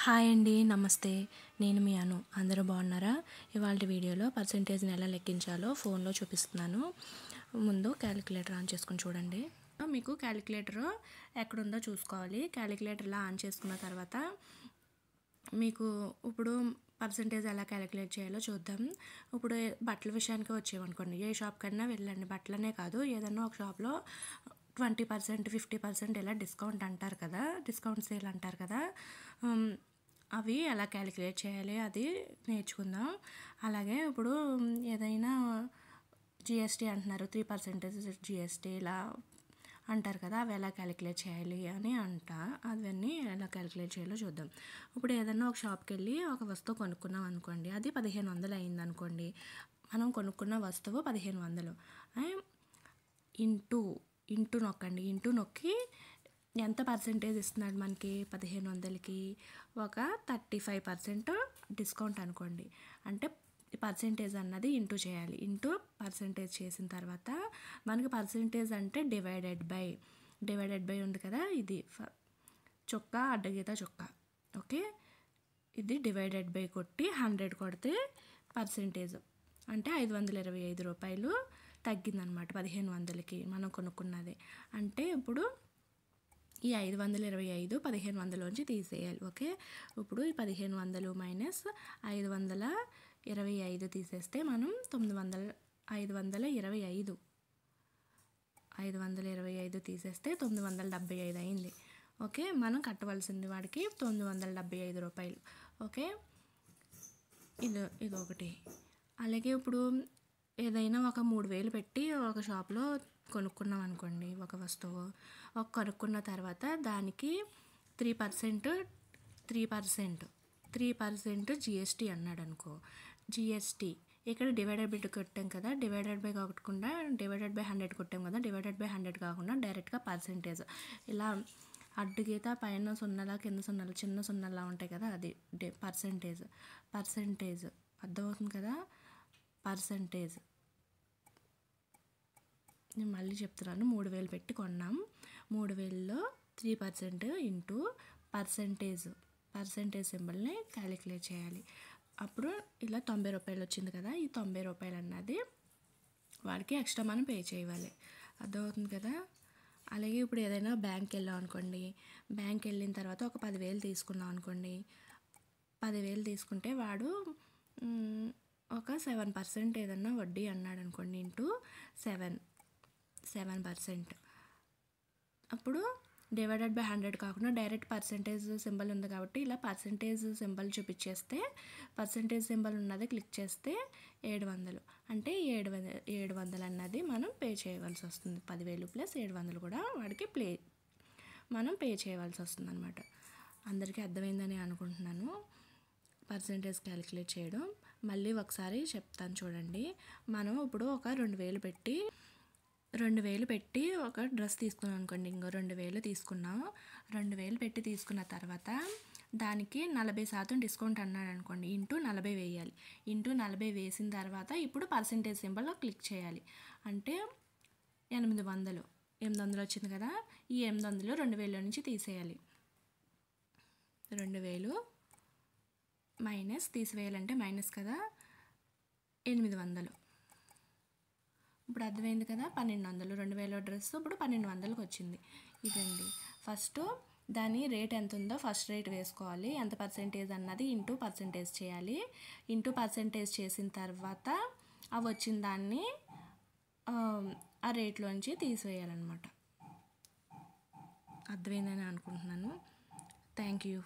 Hi అండి, నమస్తే. నేను మీ అను. అందరూ బాగున్నారా? ఇవాళ వీడియోలో పర్సెంటేజ్ని ఎలా లెక్కించాలో ఫోన్లో చూపిస్తున్నాను. ముందు క్యాలిక్యులేటర్ ఆన్ చేసుకుని చూడండి. మీకు క్యాలిక్యులేటర్ ఎక్కడుందో చూసుకోవాలి. క్యాలిక్యులేటర్లా ఆన్ చేసుకున్న తర్వాత మీకు ఇప్పుడు పర్సెంటేజ్ ఎలా క్యాలిక్యులేట్ చేయాలో చూద్దాం. ఇప్పుడు బట్టల విషయానికి వచ్చేవనుకోండి, ఏ షాప్ కన్నా వెళ్ళండి. బట్టలనే కాదు, ఏదన్నా ఒక షాప్లో 20%, 50% ఇలా డిస్కౌంట్ అంటారు కదా, డిస్కౌంట్ సేల్ అంటారు కదా. అవి ఎలా క్యాలిక్యులేట్ చేయాలి అది నేర్చుకుందాం. అలాగే ఇప్పుడు ఏదైనా జిఎస్టీ అంటున్నారు, 3% జిఎస్టీ ఇలా అంటారు కదా, అవి ఎలా క్యాలిక్యులేట్ చేయాలి అని అవన్నీ ఎలా క్యాలిక్యులేట్ చేయాలో చూద్దాం. ఇప్పుడు ఏదన్నా ఒక షాప్కి వెళ్ళి ఒక వస్తువు కొనుక్కున్నాం అనుకోండి, అది 1500 అయింది అనుకోండి. మనం కొనుక్కున్న వస్తువు 1500 ఇంటూ నొక్కండి. ఇంటూ నొక్కి ఎంత పర్సెంటేజ్ ఇస్తున్నాడు మనకి 1500కి? ఒక 35% డిస్కౌంట్ అనుకోండి. అంటే పర్సెంటేజ్ అన్నది ఇంటూ చేయాలి. ఇంటూ పర్సెంటేజ్ చేసిన తర్వాత మనకి పర్సెంటేజ్ అంటే డివైడెడ్ బై ఉంది కదా, ఇది చొక్కా అడ్డగీత చొక్కా, ఓకే. ఇది డివైడెడ్ బై కొట్టి 100 కొడితే పర్సెంటేజ్ అంటే 525 రూపాయలు తగ్గిందనమాట 1500కి మనం కొనుక్కున్నది. అంటే ఇప్పుడు ఈ 525 1500లోంచి తీసేయాలి, ఓకే. ఇప్పుడు ఈ 1500 మైనస్ 525 తీసేస్తే మనం 525 తీసేస్తే 975 అయింది, ఓకే. మనం కట్టవలసింది వాడికి 975 రూపాయలు, ఓకే. ఇదొకటి. అలాగే ఇప్పుడు ఏదైనా ఒక 3000 పెట్టి ఒక షాప్లో కొనుక్కున్నాం అనుకోండి, ఒక వస్తువు కొనుక్కున్న తర్వాత దానికి 3% జిఎస్టీ అన్నాడు అనుకో. జిఎస్టీ ఇక్కడ డివైడెడ్ బై కొట్టాం కదా, డివైడెడ్ బై కాకుండా డివైడెడ్ బై 100 కొట్టాం కదా, డివైడెడ్ బై 100 కాకుండా డైరెక్ట్గా పర్సెంటేజ్ ఇలా అడ్డుగీత పైన సున్నలా కింద సున్నలా చిన్న సున్నలా ఉంటాయి కదా, అది పర్సెంటేజ్ అర్థమవుతుంది కదా. పర్సెంటేజ్ నేను మళ్ళీ చెప్తున్నాను. 3000 పెట్టి కొన్నాం, 3000లో 3% ఇంటూ పర్సెంటేజ్ సింబల్ని క్యాలిక్యులేట్ చేయాలి. అప్పుడు ఇలా 90 రూపాయలు వచ్చింది కదా, ఈ 90 రూపాయలు అన్నది వాడికి ఎక్స్ట్రా మనం పే చేయాలి, అర్థమవుతుంది కదా. అలాగే ఇప్పుడు ఏదైనా బ్యాంక్కి వెళ్ళాం అనుకోండి, బ్యాంక్కి వెళ్ళిన తర్వాత ఒక 10,000 తీసుకున్నాం అనుకోండి. 10,000 తీసుకుంటే వాడు ఒక 7% ఏదన్నా వడ్డీ అన్నాడు అనుకోండి, ఇంటూ 7%. అప్పుడు డివైడెడ్ బై 100 కాకుండా డైరెక్ట్ పర్సెంటేజ్ సింబల్ ఉంది కాబట్టి ఇలా పర్సెంటేజ్ సింబల్ చూపించేస్తే, పర్సెంటేజ్ సింబల్ ఉన్నది క్లిక్ చేస్తే 700 అంటే 700 అన్నది మనం పే చేయవలసి వస్తుంది. 10,000 ప్లస్ 700 కూడా వాడికి మనం పే చేయవలసి వస్తుంది అనమాట. అందరికీ అర్థమైందని అనుకుంటున్నాను పర్సెంటేజ్ క్యాలిక్యులేట్ చేయడం. మళ్ళీ ఒకసారి చెప్తాను చూడండి. మనం ఇప్పుడు ఒక 2000 పెట్టి ఒక డ్రెస్ తీసుకున్నాం అనుకోండి, ఇంకో 2000 తీసుకున్నాం. 2000 పెట్టి తీసుకున్న తర్వాత దానికి 40% డిస్కౌంట్ అన్నాడు అనుకోండి, ఇంటూ 40 వేయాలి. ఇంటూ 40 వేసిన తర్వాత ఇప్పుడు పర్సెంటేజ్ సింబల్లో క్లిక్ చేయాలి. అంటే 800 వచ్చింది కదా, ఈ 800 2000 నుంచి తీసేయాలి. 2000 మైనస్ తీసివేయాలంటే మైనస్ కదా, 800. ఇప్పుడు అర్థమైంది కదా, 1200. 2000 డ్రెస్ ఇప్పుడు 1200కి వచ్చింది. ఇదండి ఫస్ట్ దాని రేట్ ఎంత ఉందో ఫస్ట్ రేట్ వేసుకోవాలి, ఎంత పర్సెంటేజ్ అన్నది ఇంటూ పర్సెంటేజ్ చేయాలి. ఇంటూ పర్సెంటేజ్ చేసిన తర్వాత అవి వచ్చిన దాన్ని ఆ రేట్లోంచి తీసివేయాలన్నమాట. అర్థమైందని అనుకుంటున్నాను. Thank you.